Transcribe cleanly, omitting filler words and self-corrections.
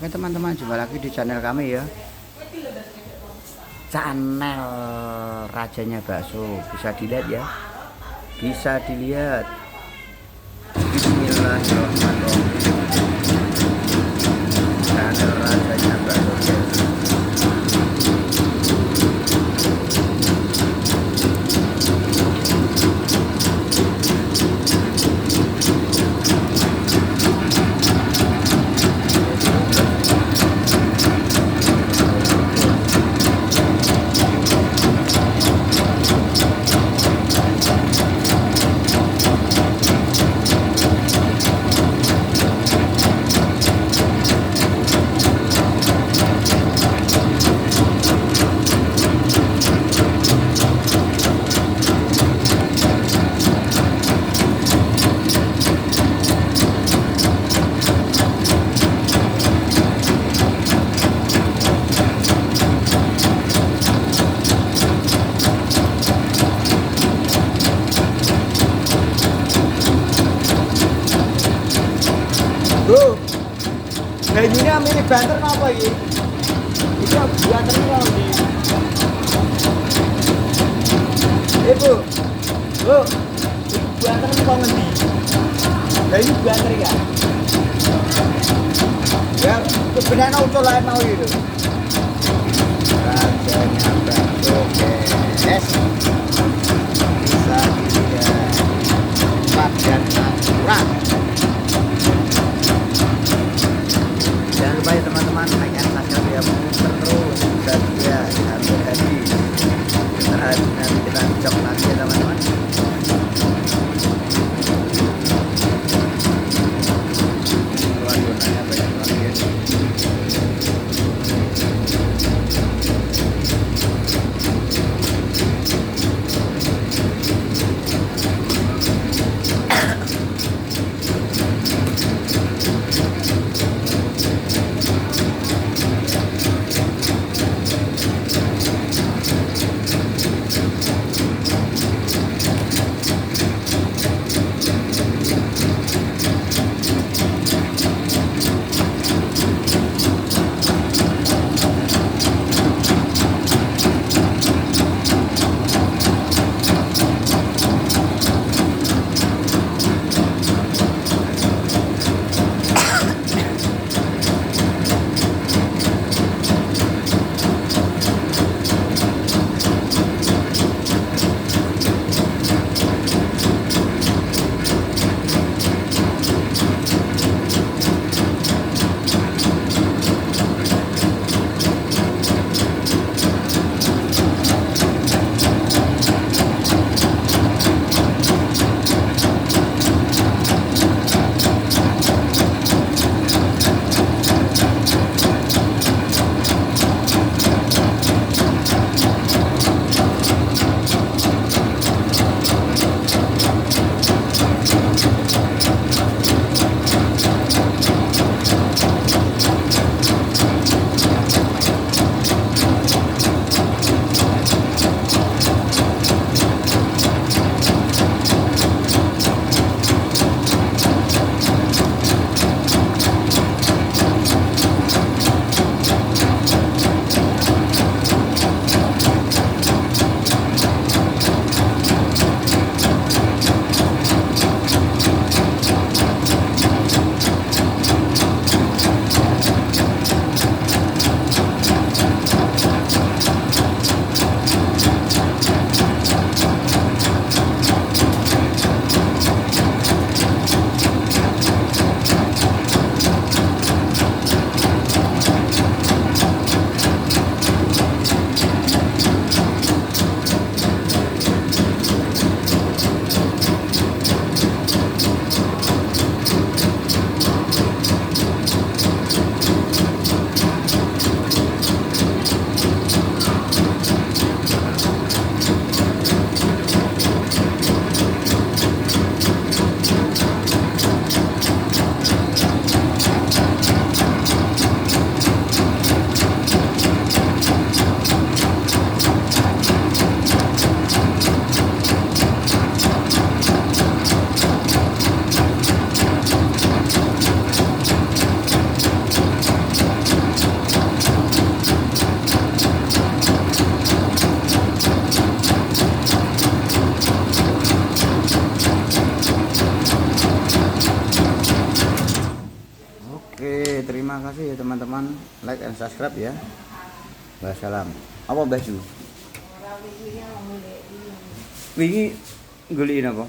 Oke teman-teman, jumpa lagi di channel kami ya. Channel Rajanya Bakso. Bisa dilihat ya. Bisa dilihat. Bismillahirrahmanirrahim. Channel Rajanya Bakso guys. Bro, banyunya milik banter apa ini? Ini banter apa ini? Bu, bu, banter apa ini? Banyu banter ya? Ya, kebenaran ucul lain mau itu. Rajanya bakso guys. Bisa dilihat cepat dan akurat. Jangan lupa ya teman-teman, like and subscribe ya, terus dan ya hati-hati. Nanti kita cek lagi ya teman-teman. Gunanya banyak banget ya. Oke, terima kasih ya teman-teman. Like and subscribe ya. Wassalam. Apa baju? Wingi goliin apa?